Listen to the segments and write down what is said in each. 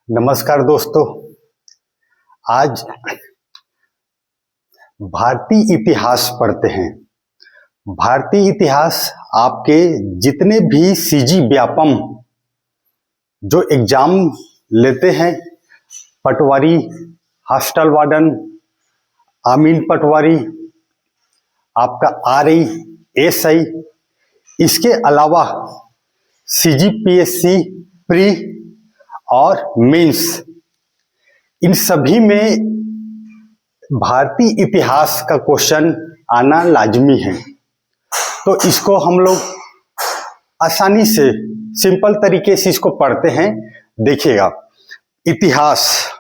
नमस्कार दोस्तों। आज भारतीय इतिहास पढ़ते हैं। भारतीय इतिहास आपके जितने भी सीजी व्यापम जो एग्जाम लेते हैं, पटवारी, हॉस्टल वार्डन, अमीन पटवारी, आपका आरई, एसआई, इसके अलावा सीजीपीएससी, प्री और मेंस, इन सभी में भारतीय इतिहास का क्वेश्चन आना लाजमी है। तो इसको हम लोग आसानी से सिंपल तरीके से इसको पढ़ते हैं। देखिएगा, इतिहास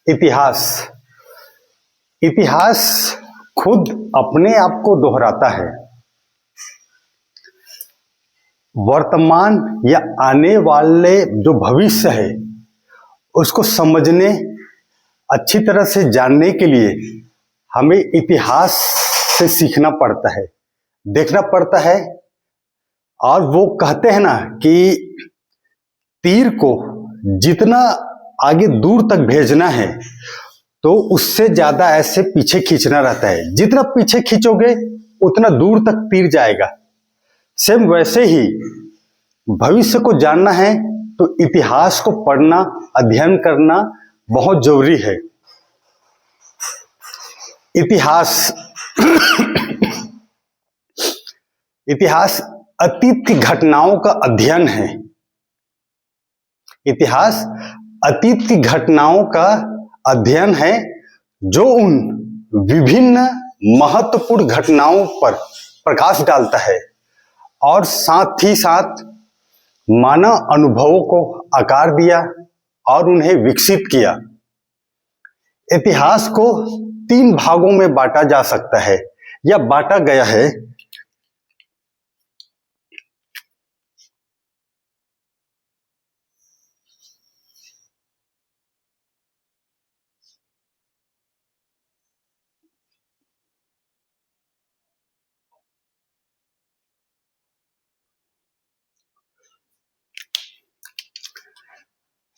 इतिहास इतिहास खुद अपने आप को दोहराता है। वर्तमान या आने वाले जो भविष्य है उसको समझने, अच्छी तरह से जानने के लिए हमें इतिहास से सीखना पड़ता है, देखना पड़ता है। और वो कहते हैं ना कि तीर को जितना आगे दूर तक भेजना है तो उससे ज्यादा ऐसे पीछे खींचना रहता है। जितना पीछे खींचोगे उतना दूर तक तीर जाएगा। सेम वैसे ही भविष्य को जानना है तो इतिहास को पढ़ना, अध्ययन करना बहुत जरूरी है। इतिहास अतीत की घटनाओं का अध्ययन है। इतिहास अतीत की घटनाओं का अध्ययन है जो उन विभिन्न महत्वपूर्ण घटनाओं पर प्रकाश डालता है और साथ ही साथ मानव अनुभवों को आकार दिया और उन्हें विकसित किया। इतिहास को 3 भागों में बांटा जा सकता है या बांटा गया है।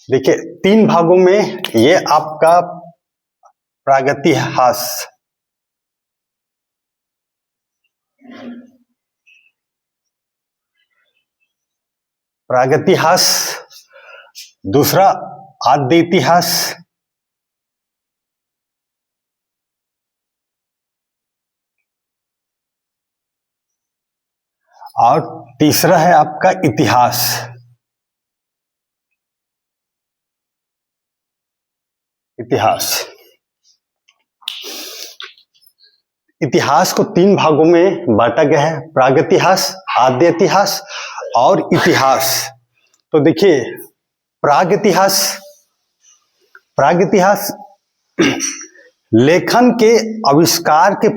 देखिए, 3 भागों में ये आपका प्रागैतिहास, दूसरा आद्य इतिहास और तीसरा है आपका इतिहास। इतिहास को 3 भागों में बांटा गया है, प्रागैतिहास, आद्य इतिहास और इतिहास। तो देखिए, प्रागैतिहास लेखन के आविष्कार के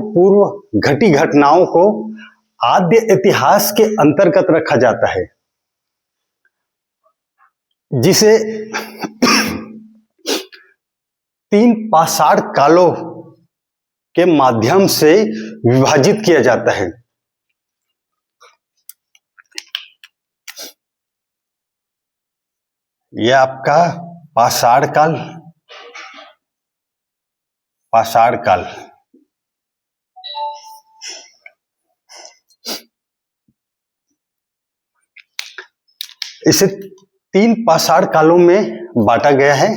पूर्व घटी घटनाओं को आद्य इतिहास के अंतर्गत रखा जाता है, जिसे 3 पाषाण कालों के माध्यम से विभाजित किया जाता है। यह आपका पाषाण काल, इसे 3 पाषाण कालों में बांटा गया है।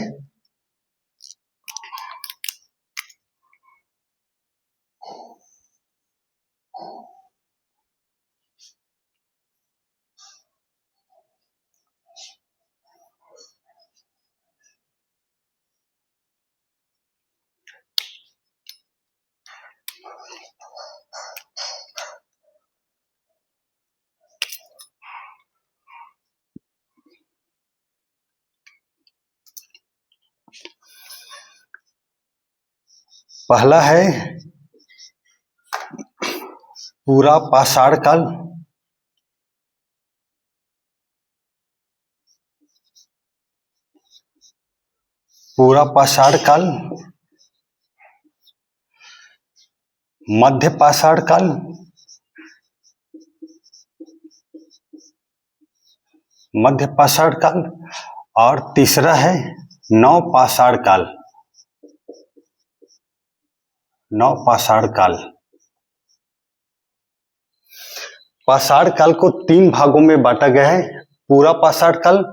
पहला है पूरा पाषाण काल, पूरा पाषाण काल, मध्य पाषाण काल, मध्य पाषाण काल, और तीसरा है नव पाषाण काल, नव पाषाण काल। पाषाण काल को 3 भागों में बांटा गया है, पूरा पाषाण काल,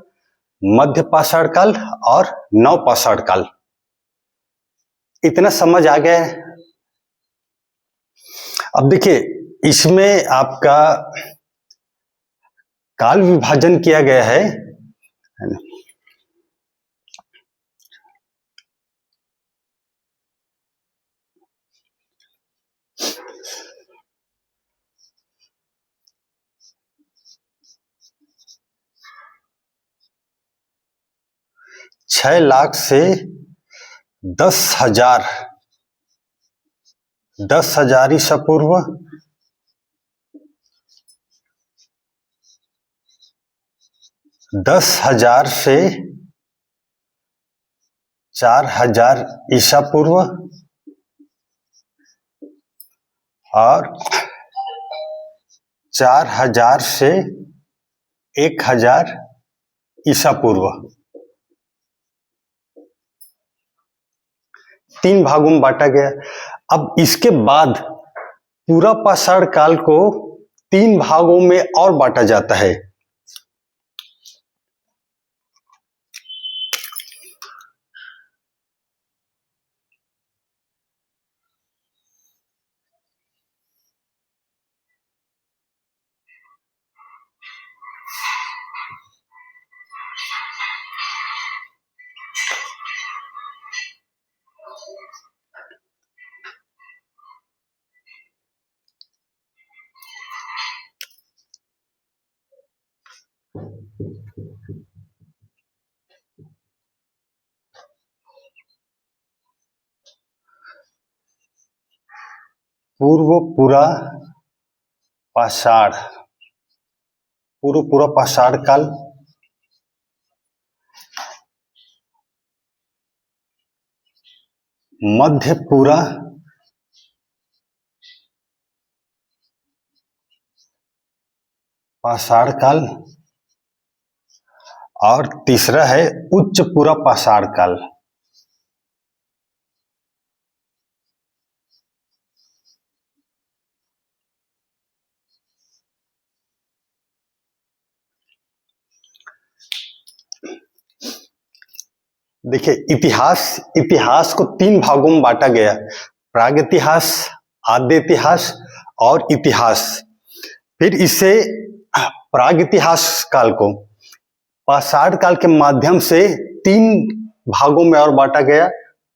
मध्य पाषाण काल और नव पाषाण काल। इतना समझ आ गया है। अब देखिए, इसमें आपका काल विभाजन किया गया है ना? 6 लाख से 10,000, 10,000 ईसा पूर्व, 10,000 से 4,000 ईसा पूर्व और 4,000 से 1,000 ईसा पूर्व। 3 भागों में बांटा गया। अब इसके बाद पूरा पाषाण काल को 3 भागों में और बांटा जाता है। पूरा पाषाण, पूरा पाषाण काल, मध्य पूरा पाषाण काल और तीसरा है उच्च पूरा पाषाण काल। देखिए, इतिहास को 3 भागों में बांटा गया, प्रागइतिहास, आद्य इतिहास और इतिहास। फिर इसे प्रागइतिहास काल को पाषाण काल के माध्यम से 3 भागों में और बांटा गया,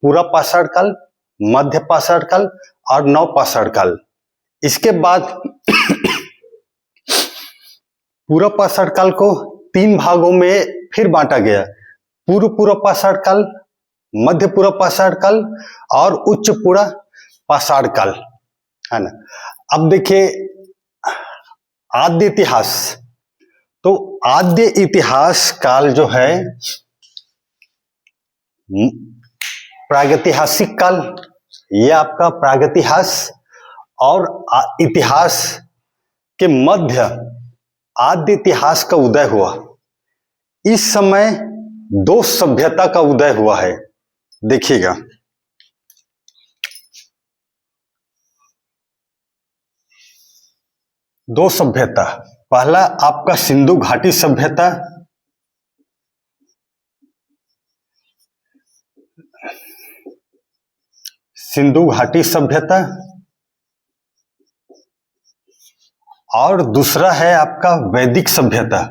पूरा पाषाण काल, मध्य पाषाण काल और नव पाषाण काल। इसके बाद पूरा पाषाण काल को 3 भागों में फिर बांटा गया, पूर्व पाषाण काल, मध्य पूर्व पाषाण काल और उच्च पूरा पाषाण काल, है ना। अब देखिए आद्य इतिहास, तो आद्य इतिहास काल जो है प्रागैतिहासिक काल, यह आपका प्रागैतिहास और इतिहास के मध्य आद्य इतिहास का उदय हुआ। इस समय 2 सभ्यता का उदय हुआ है। देखिएगा, दो सभ्यता, पहला आपका सिंधु घाटी सभ्यता, सिंधु घाटी सभ्यता, और दूसरा है आपका वैदिक सभ्यता,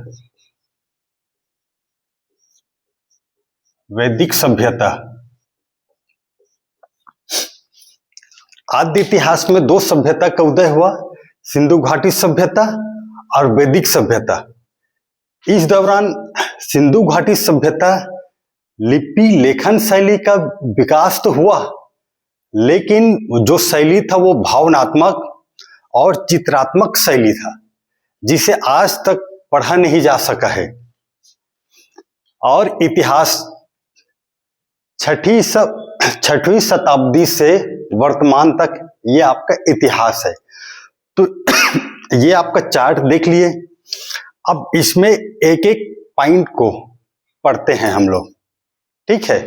वैदिक सभ्यता। आद्य इतिहास में 2 सभ्यता का उदय हुआ, सिंधु घाटी सभ्यता और वैदिक सभ्यता। इस दौरान सिंधु घाटी सभ्यता लिपि लेखन शैली का विकास तो हुआ, लेकिन जो शैली था वो भावनात्मक और चित्रात्मक शैली था, जिसे आज तक पढ़ा नहीं जा सका है। और इतिहास छठवीं शताब्दी से वर्तमान तक ये आपका इतिहास है। तो ये आपका चार्ट देख लिए। अब इसमें एक एक पॉइंट को पढ़ते हैं हम लोग, ठीक है।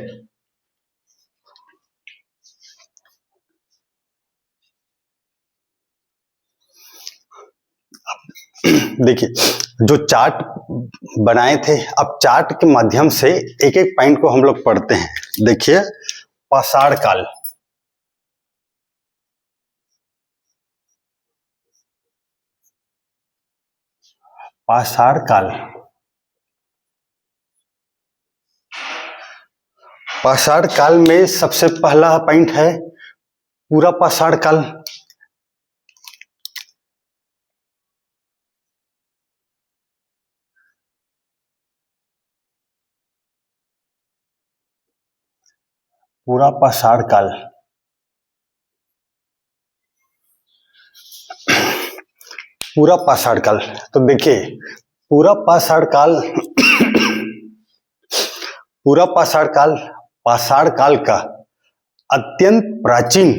देखिए, जो चार्ट बनाए थे, अब चार्ट के माध्यम से एक एक पॉइंट को हम लोग पढ़ते हैं। देखिए, पाषाण काल, पाषाण काल, पाषाण काल में सबसे पहला पॉइंट है पूरा पाषाण काल। पूरा पाषाण काल, पूरा पाषाण काल। तो देखिए, पूरा पाषाण काल पूरा पाषाण काल का अत्यंत प्राचीन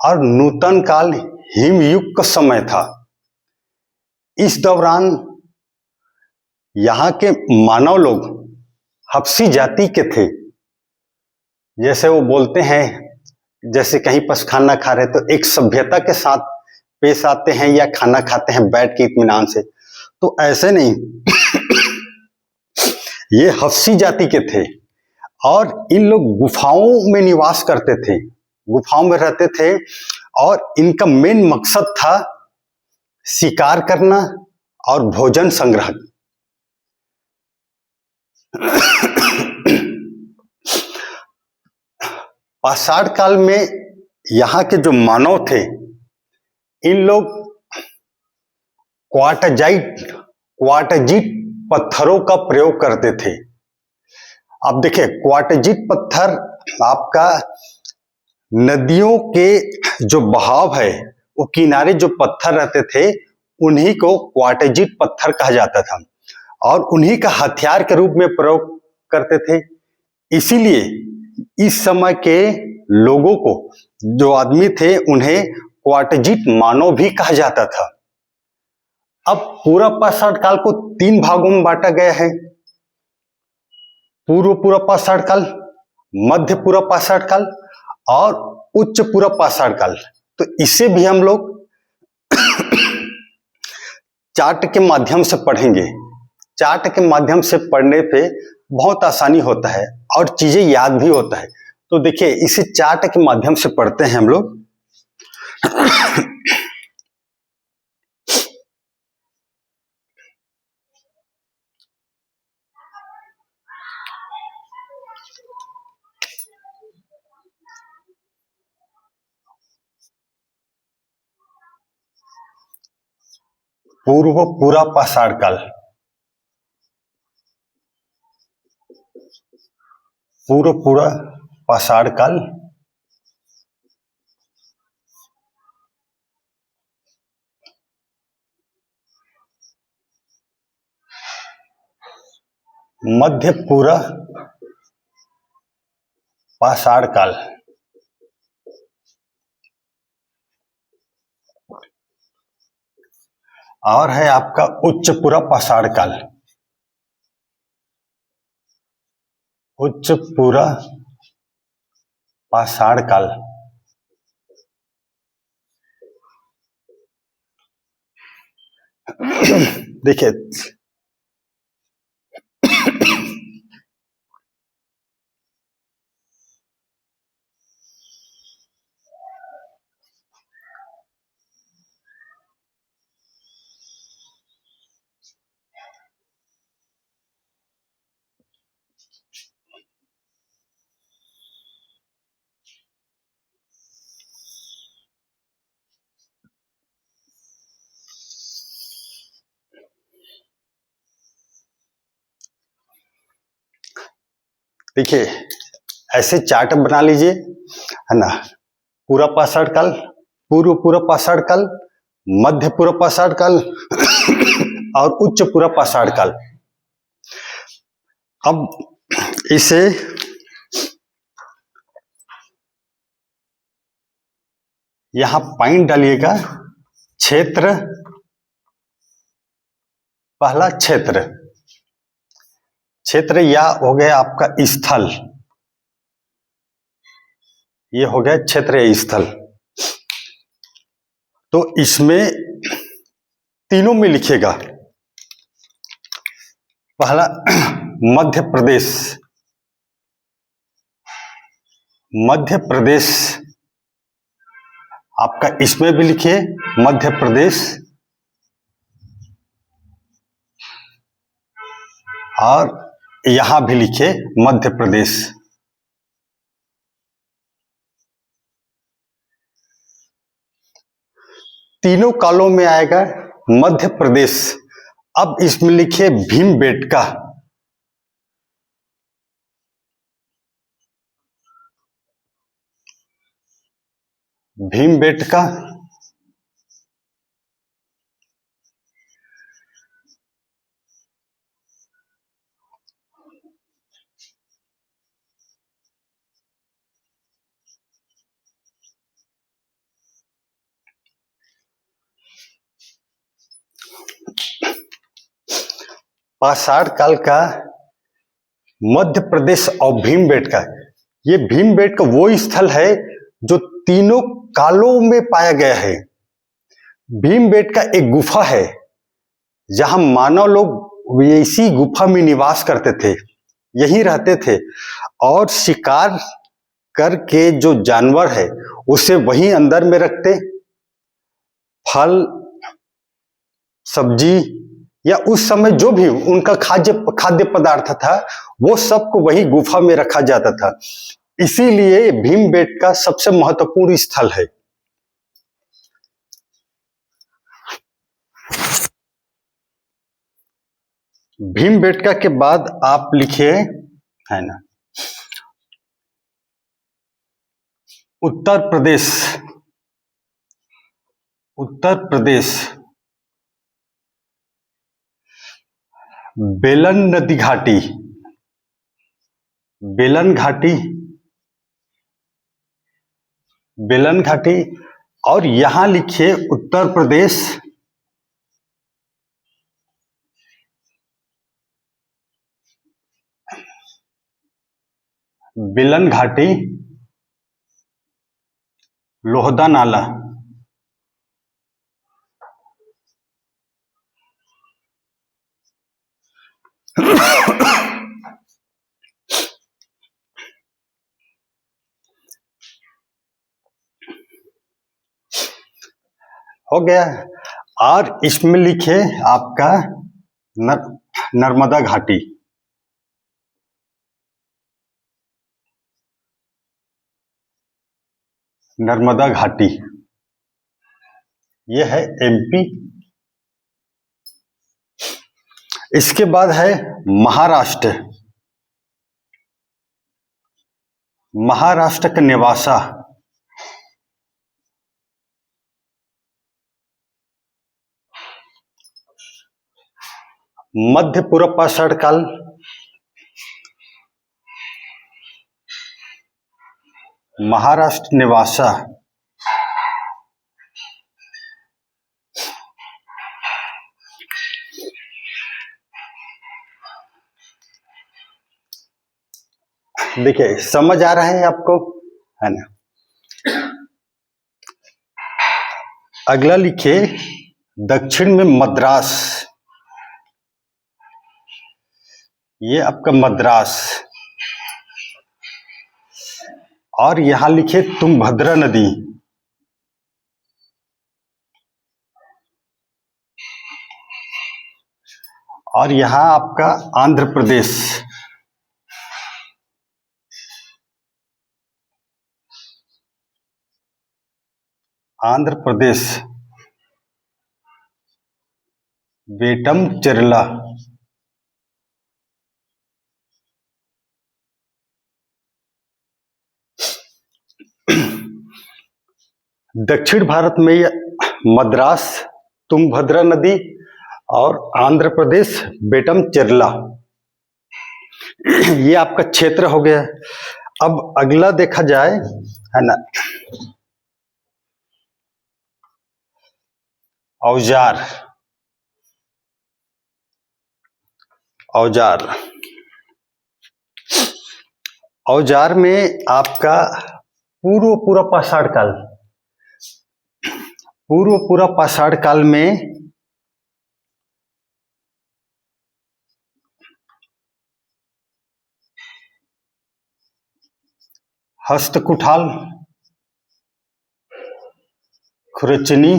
और नूतन काल हिमयुग का समय था। इस दौरान यहाँ के मानव लोग हबशी जाति के थे। जैसे वो बोलते हैं, जैसे कहीं पर खाना खा रहे तो एक सभ्यता के साथ पेश आते हैं या खाना खाते हैं बैठ के इत्मीनान से, तो ऐसे नहीं। ये हबशी जाति के थे और इन लोग गुफाओं में निवास करते थे, गुफाओं में रहते थे और इनका मेन मकसद था शिकार करना और भोजन संग्रह। पाषाण काल में यहाँ के जो मानव थे, इन लोग क्वार्टजीट पत्थरों का प्रयोग करते थे। अब देखिए, क्वार्टजीट पत्थर आपका नदियों के जो बहाव है, वो किनारे जो पत्थर रहते थे उन्हीं को क्वार्टजीट पत्थर कहा जाता था और उन्हीं का हथियार के रूप में प्रयोग करते थे। इसीलिए इस समय के लोगों को, जो आदमी थे, उन्हें क्वार्टजीट मानव भी कहा जाता था। अब पूरा पाषाण काल को 3 भागों में बांटा गया है। पूर्व पूरा पाषाण काल, मध्य पूरा पाषाण काल और उच्च पूरा पाषाण काल। तो इसे भी हम लोग चार्ट के माध्यम से पढ़ेंगे। चार्ट के माध्यम से पढ़ने पे बहुत आसानी होता है और चीजें याद भी होता है। तो देखिए, इसे चार्ट के माध्यम से पढ़ते हैं हम लोग। पूर्व पूरा पाषाण काल, पूर्व पूरा पाषाण काल, मध्य पूरा पाषाण काल और है आपका उच्च पूरा पाषाण काल। उच्च पूरा पाषाण काल, देखिए, देखिए, ऐसे चार्ट बना लीजिए, है ना। पूरा पाषाण काल, पूर्व पूरा पाषाण काल, मध्य पूरा पाषाण काल और उच्च पूरा पाषाण काल। अब इसे यहां पॉइंट डालिएगा। क्षेत्र, पहला क्षेत्र, क्षेत्र या हो गया आपका स्थल, ये हो गया क्षेत्र या स्थल। तो इसमें तीनों में लिखिएगा। पहला मध्य प्रदेश, मध्य प्रदेश आपका इसमें भी लिखिए मध्य प्रदेश, और यहां भी लिखिए मध्य प्रदेश। तीनों कालों में आएगा मध्य प्रदेश। अब इसमें लिखिए भीमबेटका, भीमबेटका, पाषाण काल का मध्य प्रदेश और भीमबेटका। ये भीमबेटका वो स्थल है जो तीनों कालों में पाया गया है। भीमबेटका एक गुफा है जहां मानव लोग इसी गुफा में निवास करते थे, यहीं रहते थे, और शिकार करके जो जानवर है उसे वहीं अंदर में रखते, फल सब्जी या उस समय जो भी उनका खाद्य पदार्थ था वो सबको वही गुफा में रखा जाता था। इसीलिए भीमबेटका सबसे महत्वपूर्ण स्थल है। भीमबेटका के बाद आप लिखिए, है ना, उत्तर प्रदेश, उत्तर प्रदेश, बेलन नदी घाटी, बेलन घाटी, बेलन घाटी, और यहां लिखिए उत्तर प्रदेश, बेलन घाटी, लोहदा नाला। हो गया। और इसमें लिखे आपका नर्मदा घाटी, नर्मदा घाटी, यह है एमपी। इसके बाद है महाराष्ट्र, महाराष्ट्र का निवासा, मध्य पूर्व पाषाण काल, महाराष्ट्र निवासा, देखिए समझ आ रहा है आपको, है ना। अगला लिखिए दक्षिण में मद्रास, ये आपका मद्रास, और यहां लिखिए तुंगभद्रा नदी, और यहां आपका आंध्र प्रदेश, आंध्र प्रदेश, बेटम चेरला, दक्षिण भारत में मद्रास, तुंगभद्रा नदी और आंध्र प्रदेश बेटम चेरला, ये आपका क्षेत्र हो गया। अब अगला देखा जाए, है ना, औजार। औजार औजार में आपका पूर्व पाषाण काल में हस्तकुठाल, खुरचनी,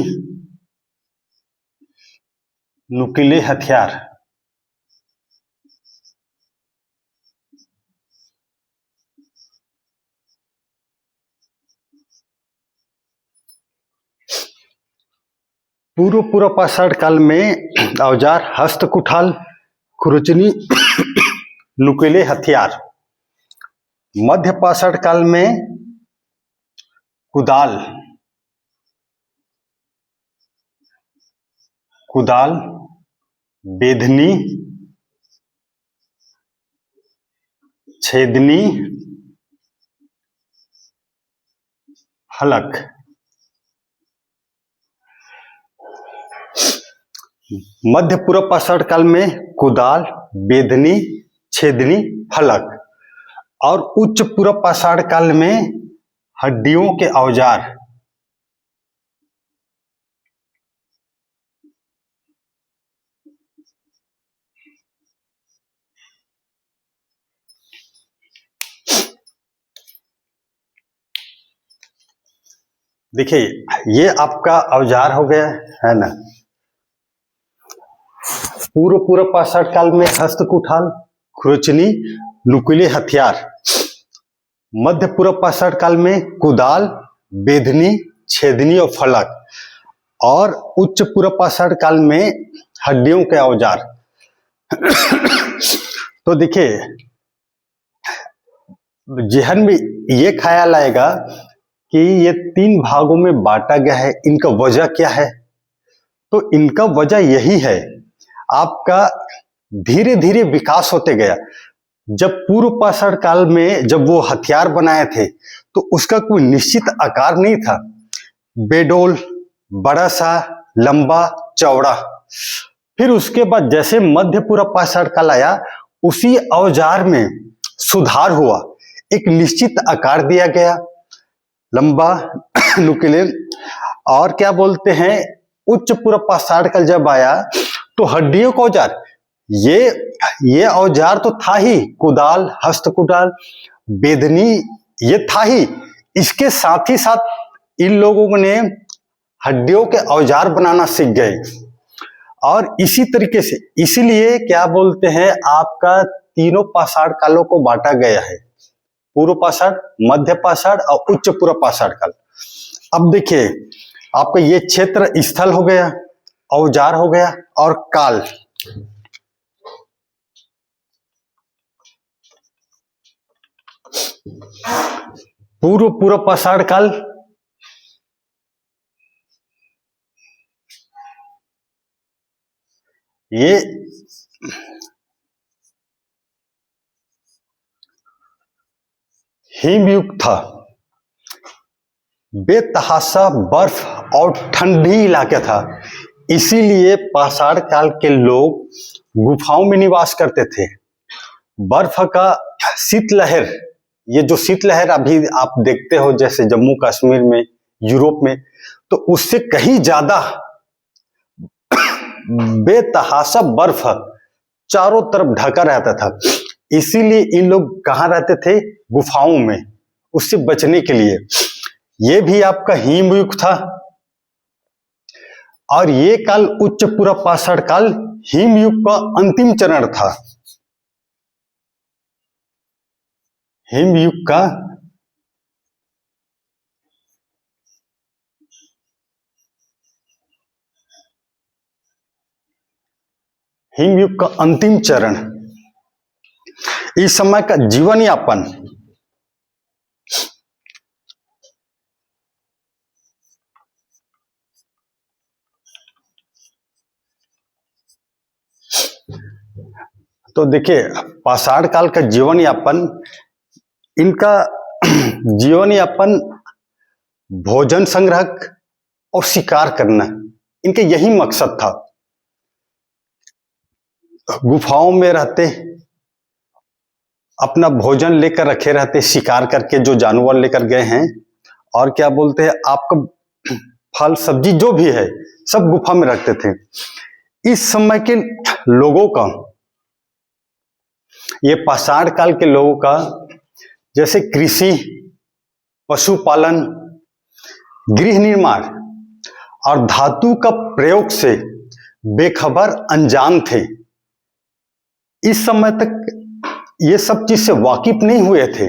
नुकीले हथियार। पूर्व पाषाण काल में औजार हस्तकुठाल, खुरचनी, नुकीले हथियार। मध्य पाषाण काल में कुदाल, बेधनी, छेदनी, फलक। मध्य पूर्व पाषाण काल में कुदाल, बेधनी, छेदनी, फलक। और उच्च पूर्व पाषाण काल में हड्डियों के औजार। देखिए, ये आपका औजार हो गया है ना। पूर्व पाषाण काल में हस्तकुठाल, खुरचनी, नुकीले हथियार। मध्य पूर्व पाषाण काल में कुदाल, बेधनी, छेदनी और फलक। और उच्च पूर्व पाषाण काल में हड्डियों के औजार। तो देखिए, जहन में ये ख्याल आएगा कि ये 3 भागों में बांटा गया है, इनका वजह क्या है? तो इनका वजह यही है, आपका धीरे धीरे विकास होते गया। जब पूर्व पाषाण काल में जब वो हथियार बनाए थे तो उसका कोई निश्चित आकार नहीं था, बेडोल, बड़ा सा, लंबा, चौड़ा। फिर उसके बाद जैसे मध्य पूर्व पाषाण काल आया, उसी औजार में सुधार हुआ, एक निश्चित आकार दिया गया, लंबा, नुकीले। और क्या बोलते हैं, उच्च पूर्व पाषाण काल जब आया तो हड्डियों का औजार, ये औजार तो था ही, कुदाल, हस्तकुठाल, बेधनी, ये था ही। इसके साथ ही साथ इन लोगों ने हड्डियों के औजार बनाना सीख गए। और इसी तरीके से, इसीलिए क्या बोलते हैं, आपका तीनों पाषाण कालों को बांटा गया है, पूर्व पाषाण, मध्य पाषाण और उच्च पूर्व पाषाण काल। अब देखिए, आपका ये क्षेत्र स्थल हो गया, औजार हो गया, और काल। पूर्व पाषाण काल, ये हिमयुग था, बेतहाशा बर्फ और ठंडी इलाका था। इसीलिए पाषाण काल के लोग गुफाओं में निवास करते थे। बर्फ का शीतलहर, ये जो शीतलहर अभी आप देखते हो जैसे जम्मू कश्मीर में, यूरोप में, तो उससे कहीं ज्यादा बेतहाशा बर्फ चारों तरफ ढका रहता था। इसीलिए इन लोग कहाँ रहते थे? गुफाओं में, उससे बचने के लिए। ये भी आपका हिमयुग था। और ये काल उच्च पूर्व पाषाण काल हिमयुग का अंतिम चरण था। हिमयुग का अंतिम चरण। इस समय का जीवन यापन तो देखिए, पाषाण काल का जीवन यापन, इनका जीवन यापन भोजन संग्रह और शिकार करना, इनके यही मकसद था। गुफाओं में रहते, अपना भोजन लेकर रखे रहते, शिकार करके जो जानवर लेकर गए हैं, और क्या बोलते हैं, आपका फल सब्जी जो भी है सब गुफा में रखते थे। इस समय के लोगों का, ये पाषाण काल के लोगों का, जैसे कृषि, पशुपालन, गृह निर्माण और धातु का प्रयोग से बेखबर अनजान थे। इस समय तक ये सब चीज से वाकिफ नहीं हुए थे।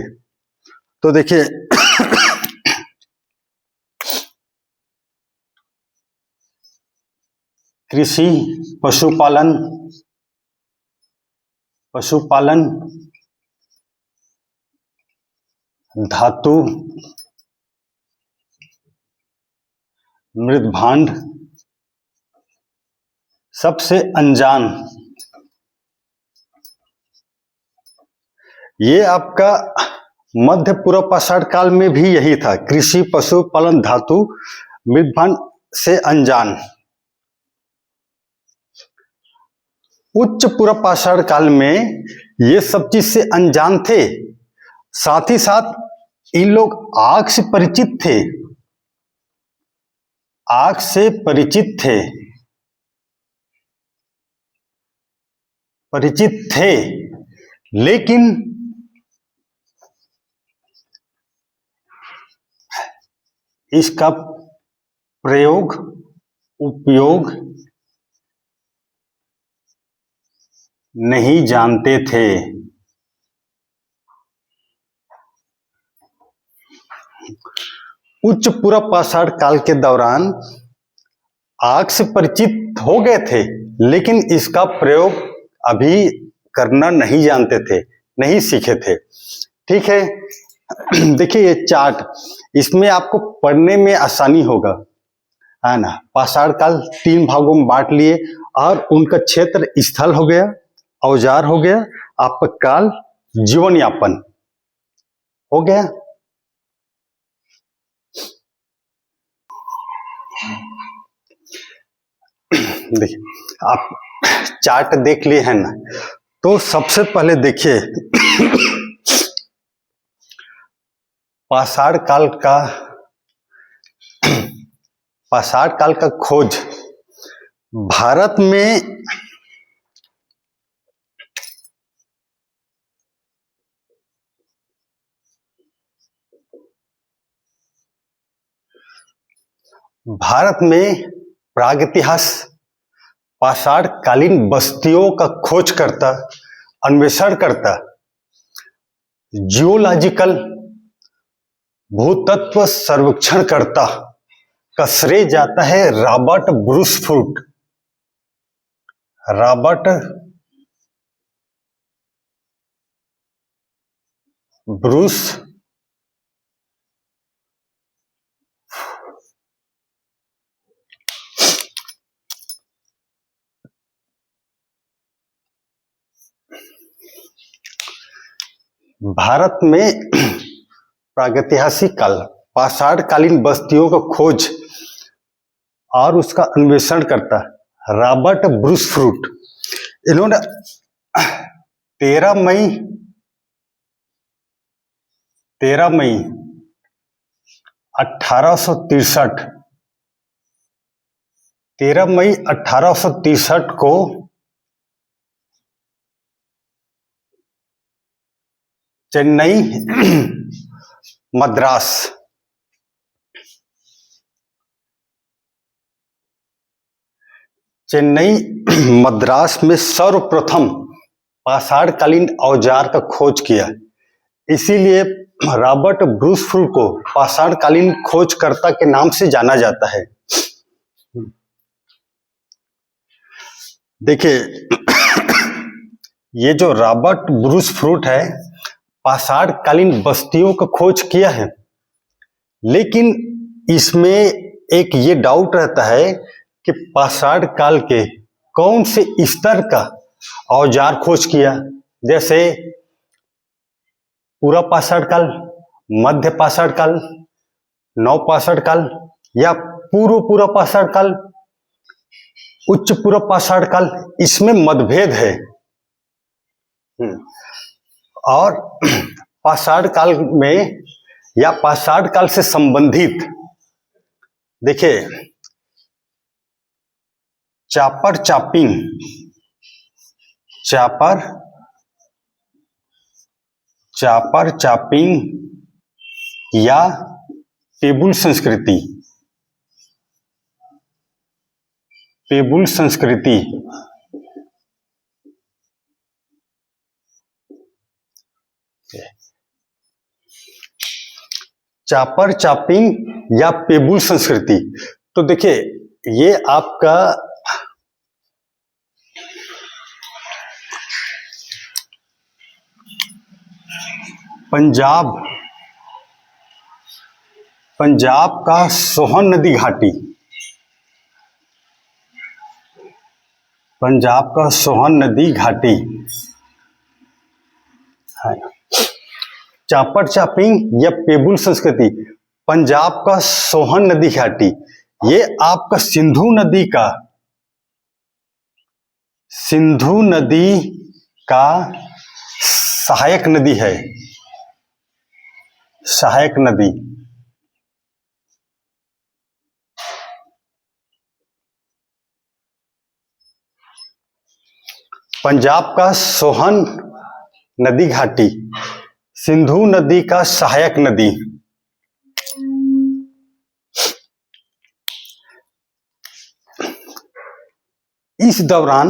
तो देखिए कृषि, पशुपालन, धातु, मृद भांड, सबसे अनजान, ये आपका मध्य पूर्व पाषाण काल में भी यही था। कृषि, पशुपालन, धातु, मृद भांड से अनजान। उच्च पूर्व पाषाण काल में ये सब चीज से अनजान थे। साथ ही साथ इन लोग आग से परिचित थे, आग से परिचित थे, लेकिन इसका प्रयोग, उपयोग नहीं जानते थे। उच्च पूर्व पाषाण काल के दौरान आग से परिचित हो गए थे, लेकिन इसका प्रयोग अभी करना नहीं जानते थे, नहीं सीखे थे। ठीक है, देखिए ये चार्ट, इसमें आपको पढ़ने में आसानी होगा, है ना। पाषाण काल 3 भागों में बांट लिए, और उनका क्षेत्र स्थल हो गया, औजार हो गया, आपका काल जीवन यापन हो गया। देखिए आप चार्ट देख लिए हैं ना, तो सबसे पहले देखिए पाषाण काल का खोज भारत में प्रागइतिहास पाषाण कालीन बस्तियों का खोज करता, अन्वेषण करता, जियोलॉजिकल भूतत्व सर्वेक्षण करता का श्रेय जाता है रॉबर्ट ब्रूस भारत में प्रागैतिहासिक काल पाषाण कालीन बस्तियों का खोज और उसका अन्वेषण करता रॉबर्ट ब्रूस फ्रूट। इन्होंने 13 मई 1863 को चेन्नई मद्रास में सर्वप्रथम पाषाण कालीन औजार का खोज किया। इसीलिए रॉबर्ट ब्रूस फ्रूट को पाषाण कालीन खोजकर्ता के नाम से जाना जाता है। देखिए ये जो रॉबर्ट ब्रूस फ्रूट है, पाषाण कालीन बस्तियों का खोज किया है, लेकिन इसमें एक ये डाउट रहता है कि पाषाण काल के कौन से स्तर का औजार खोज किया, जैसे पूरा पाषाण काल, मध्य पाषाण काल, नव पाषाण काल या पूर्व पाषाण काल। उच्च पूर्व पाषाण काल, इसमें मतभेद है। और पाषाण काल में या पाषाण काल से संबंधित देखिए चापर चापिंग, चापर चापिंग या पेबुल संस्कृति, चापर चापिंग या पेबुल संस्कृति। तो देखिए ये आपका पंजाब का सोहन नदी घाटी, है। चापर चापिंग या पेबुल संस्कृति, पंजाब का सोहन नदी घाटी, ये आपका सिंधु नदी का सहायक नदी है, सहायक नदी। पंजाब का सोहन नदी घाटी, सिंधु नदी का सहायक नदी। इस दौरान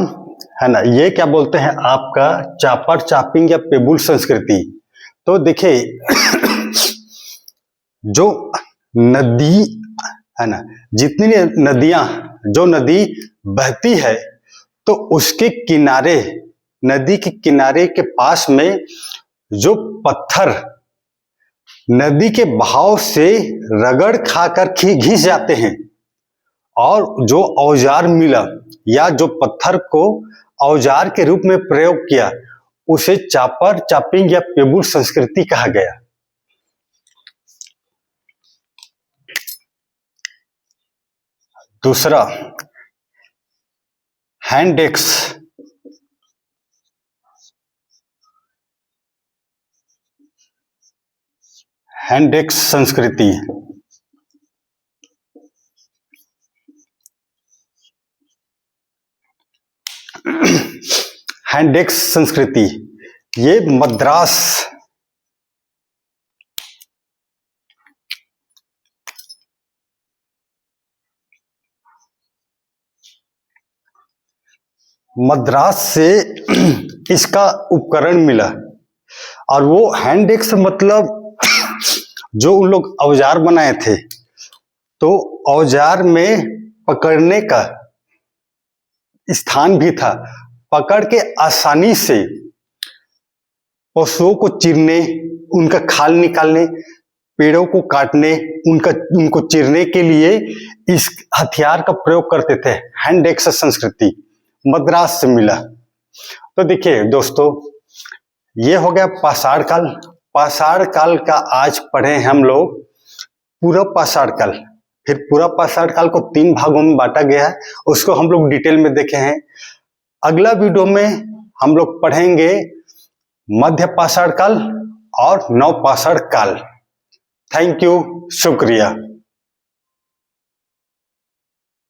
है ना, ये क्या बोलते हैं आपका चापर चापिंग या पेबुल संस्कृति। तो देखिए जो नदी है ना, जितनी नदियां, जो नदी बहती है तो उसके किनारे, नदी के किनारे के पास में जो पत्थर नदी के बहाव से रगड़ खाकर घिस जाते हैं, और जो औजार मिला या जो पत्थर को औजार के रूप में प्रयोग किया, उसे चापर चापिंग या पेबुल संस्कृति कहा गया। दूसरा हैंड एक्स, संस्कृति। हैंड एक्स संस्कृति ये मद्रास से इसका उपकरण मिला। और वो हैंड एक्स मतलब जो उन लोग औजार बनाए थे, तो औजार में पकड़ने का स्थान भी था, पकड़ के आसानी से पशुओं को चीरने, उनका खाल निकालने, पेड़ों को काटने, उनको चीरने के लिए इस हथियार का प्रयोग करते थे। हैंड एक्स संस्कृति मद्रास से मिला। तो देखिए दोस्तों, ये हो गया पाषाण काल। पाषाण काल का आज पढ़े हम लोग पूर्व पाषाण काल। फिर पूर्व पाषाण काल को 3 भागों में बांटा गया है, उसको हम लोग डिटेल में देखे हैं। अगला वीडियो में हम लोग पढ़ेंगे मध्य पाषाण काल और नव पाषाण काल। थैंक यू, शुक्रिया।